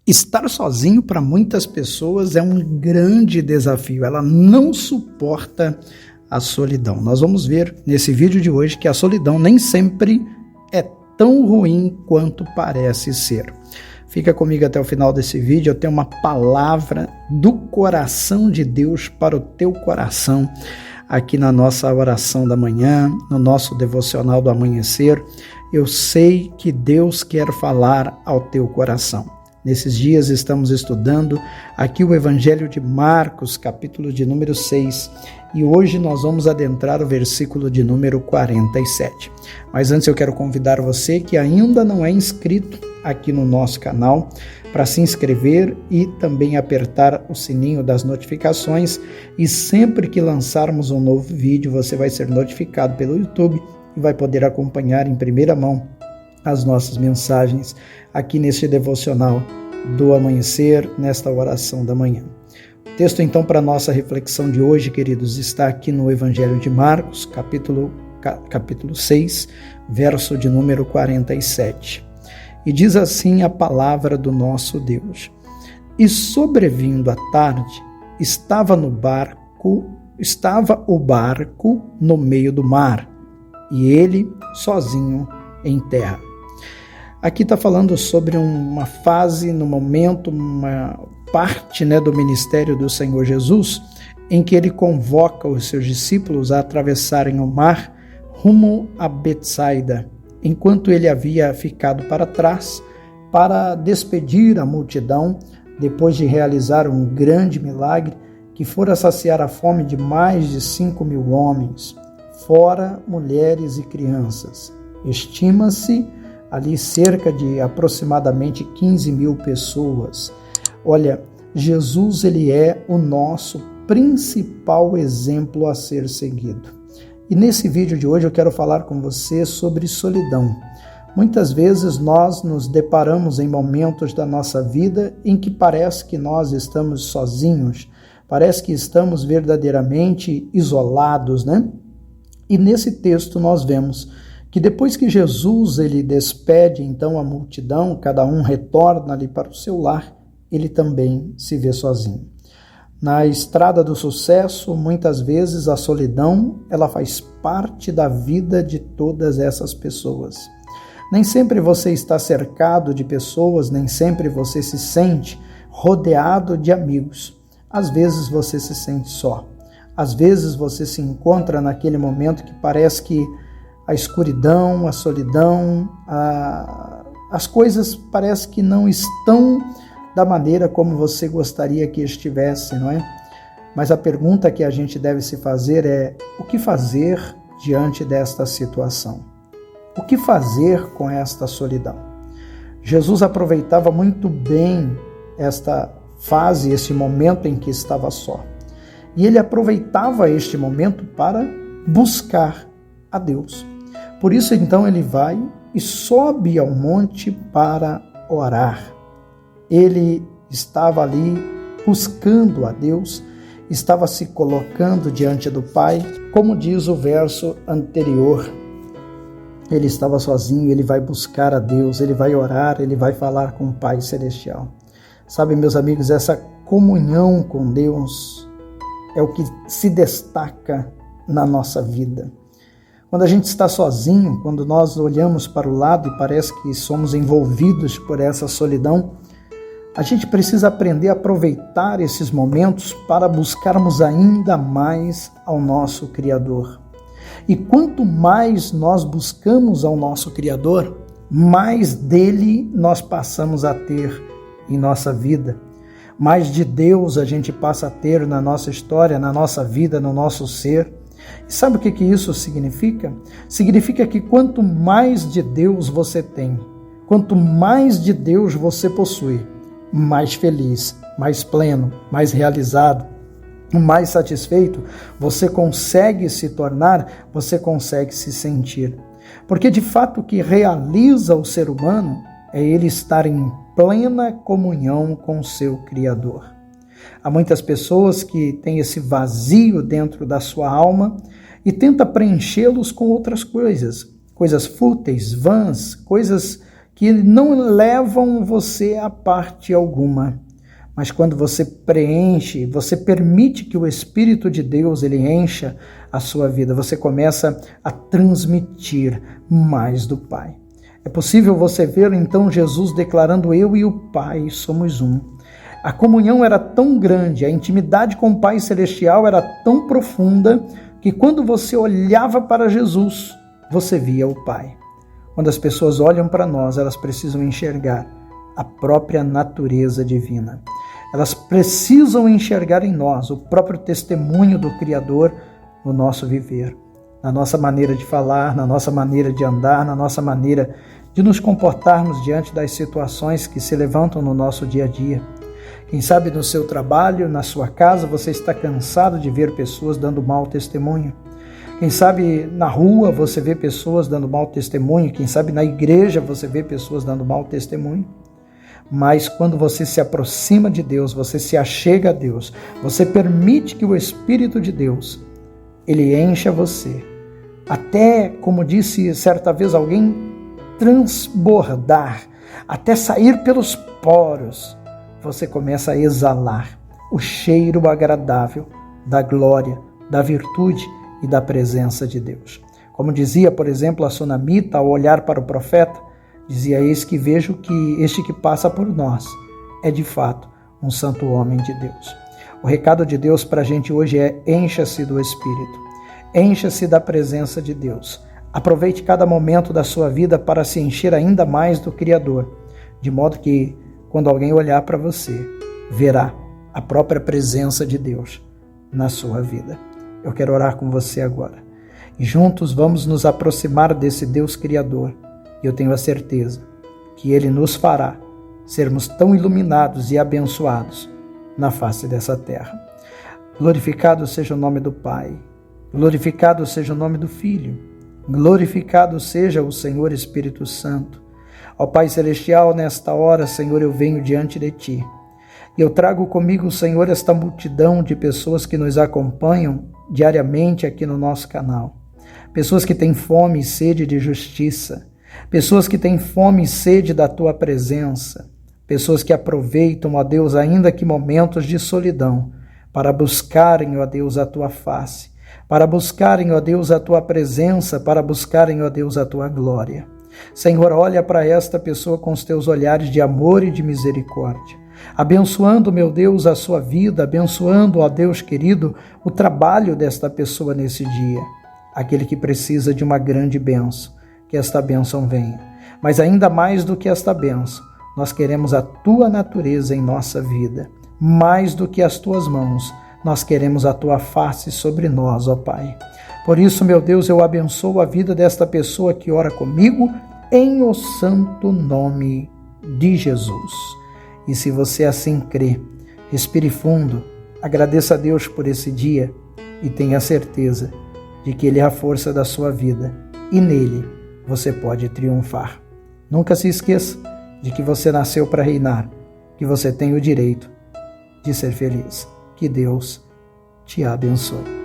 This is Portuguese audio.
Estar sozinho para muitas pessoas é um grande desafio, ela não suporta a solidão. Nós vamos ver nesse vídeo de hoje que a solidão nem sempre é tão ruim quanto parece ser. Fica comigo até o final desse vídeo, eu tenho uma palavra do coração de Deus para o teu coração, aqui na nossa oração da manhã, no nosso devocional do amanhecer. Eu sei que Deus quer falar ao teu coração. Nesses dias estamos estudando aqui o Evangelho de Marcos, capítulo de número 6, e hoje nós vamos adentrar o versículo de número 47. Mas antes eu quero convidar você que ainda não é inscrito aqui no nosso canal para se inscrever e também apertar o sininho das notificações, e sempre que lançarmos um novo vídeo você vai ser notificado pelo YouTube e vai poder acompanhar em primeira mão as nossas mensagens aqui neste devocional do amanhecer, nesta oração da manhã. O texto então para a nossa reflexão de hoje, queridos, está aqui no Evangelho de Marcos, capítulo 6, verso de número 47. E diz assim a palavra do nosso Deus: E sobrevindo a tarde, estava o barco no meio do mar, e ele sozinho em terra. Aqui está falando sobre uma fase, no momento, uma parte do ministério do Senhor Jesus, em que ele convoca os seus discípulos a atravessarem o mar rumo a Betsaida, enquanto ele havia ficado para trás para despedir a multidão, depois de realizar um grande milagre que fora saciar a fome de mais de 5.000 homens, fora mulheres e crianças. Estima-se ali cerca de aproximadamente 15.000 pessoas. Olha, Jesus ele é o nosso principal exemplo a ser seguido. E nesse vídeo de hoje eu quero falar com você sobre solidão. Muitas vezes nós nos deparamos em momentos da nossa vida em que parece que nós estamos sozinhos, parece que estamos verdadeiramente isolados, né? E nesse texto nós vemos que depois que Jesus ele despede então a multidão, cada um retorna ali para o seu lar, ele também se vê sozinho. Na estrada do sucesso, muitas vezes a solidão ela faz parte da vida de todas essas pessoas. Nem sempre você está cercado de pessoas, nem sempre você se sente rodeado de amigos. Às vezes você se sente só. Às vezes você se encontra naquele momento que parece que a escuridão, a solidão, as coisas parece que não estão da maneira como você gostaria que estivesse, não é? Mas a pergunta que a gente deve se fazer é: o que fazer diante desta situação? O que fazer com esta solidão? Jesus aproveitava muito bem esta fase, esse momento em que estava só. E ele aproveitava este momento para buscar a Deus. Por isso, então, ele vai e sobe ao monte para orar. Ele estava ali buscando a Deus, estava se colocando diante do Pai. Como diz o verso anterior, ele estava sozinho, ele vai buscar a Deus, ele vai orar, ele vai falar com o Pai Celestial. Sabe, meus amigos, essa comunhão com Deus é o que se destaca na nossa vida. Quando a gente está sozinho, quando nós olhamos para o lado e parece que somos envolvidos por essa solidão, a gente precisa aprender a aproveitar esses momentos para buscarmos ainda mais ao nosso Criador. E quanto mais nós buscamos ao nosso Criador, mais dele nós passamos a ter em nossa vida. Mais de Deus a gente passa a ter na nossa história, na nossa vida, no nosso ser. E sabe o que isso significa? Significa que quanto mais de Deus você tem, quanto mais de Deus você possui, mais feliz, mais pleno, mais realizado, mais satisfeito você consegue se tornar, você consegue se sentir. Porque de fato o que realiza o ser humano é ele estar em plena comunhão com o seu Criador. Há muitas pessoas que têm esse vazio dentro da sua alma e tenta preenchê-los com outras coisas fúteis, vãs, coisas que não levam você a parte alguma. Mas quando você preenche, você permite que o Espírito de Deus ele encha a sua vida, você começa a transmitir mais do Pai. É possível você ver então Jesus declarando: eu e o Pai somos um. A comunhão era tão grande, a intimidade com o Pai Celestial era tão profunda, que quando você olhava para Jesus, você via o Pai. Quando as pessoas olham para nós, elas precisam enxergar a própria natureza divina. Elas precisam enxergar em nós o próprio testemunho do Criador no nosso viver, na nossa maneira de falar, na nossa maneira de andar, na nossa maneira de nos comportarmos diante das situações que se levantam no nosso dia a dia. Quem sabe no seu trabalho, na sua casa, você está cansado de ver pessoas dando mau testemunho. Quem sabe na rua você vê pessoas dando mau testemunho. Quem sabe na igreja você vê pessoas dando mau testemunho. Mas quando você se aproxima de Deus, você se achega a Deus, você permite que o Espírito de Deus, ele encha você. Até, como disse certa vez alguém, transbordar, até sair pelos poros, você começa a exalar o cheiro agradável da glória, da virtude e da presença de Deus. Como dizia, por exemplo, a sunamita ao olhar para o profeta, dizia: eis que vejo que este que passa por nós é de fato um santo homem de Deus. O recado de Deus para a gente hoje é: encha-se do Espírito, encha-se da presença de Deus. Aproveite cada momento da sua vida para se encher ainda mais do Criador, de modo que quando alguém olhar para você, verá a própria presença de Deus na sua vida. Eu quero orar com você agora. E juntos vamos nos aproximar desse Deus Criador. E eu tenho a certeza que Ele nos fará sermos tão iluminados e abençoados na face dessa terra. Glorificado seja o nome do Pai. Glorificado seja o nome do Filho. Glorificado seja o Senhor Espírito Santo. Ó Pai Celestial, nesta hora, Senhor, eu venho diante de Ti. E eu trago comigo, Senhor, esta multidão de pessoas que nos acompanham diariamente aqui no nosso canal. Pessoas que têm fome e sede de justiça. Pessoas que têm fome e sede da Tua presença. Pessoas que aproveitam, ó Deus, ainda que momentos de solidão, para buscarem, ó Deus, a Tua face. Para buscarem, ó Deus, a Tua presença. Para buscarem, ó Deus, a Tua glória. Senhor, olha para esta pessoa com os Teus olhares de amor e de misericórdia, abençoando, meu Deus, a sua vida, abençoando, ó Deus querido, o trabalho desta pessoa nesse dia, aquele que precisa de uma grande bênção, que esta bênção venha. Mas ainda mais do que esta bênção, nós queremos a Tua natureza em nossa vida, mais do que as Tuas mãos, nós queremos a Tua face sobre nós, ó Pai. Por isso, meu Deus, eu abençoo a vida desta pessoa que ora comigo em o santo nome de Jesus. E se você assim crê, respire fundo, agradeça a Deus por esse dia e tenha certeza de que Ele é a força da sua vida e nele você pode triunfar. Nunca se esqueça de que você nasceu para reinar, que você tem o direito de ser feliz. Que Deus te abençoe.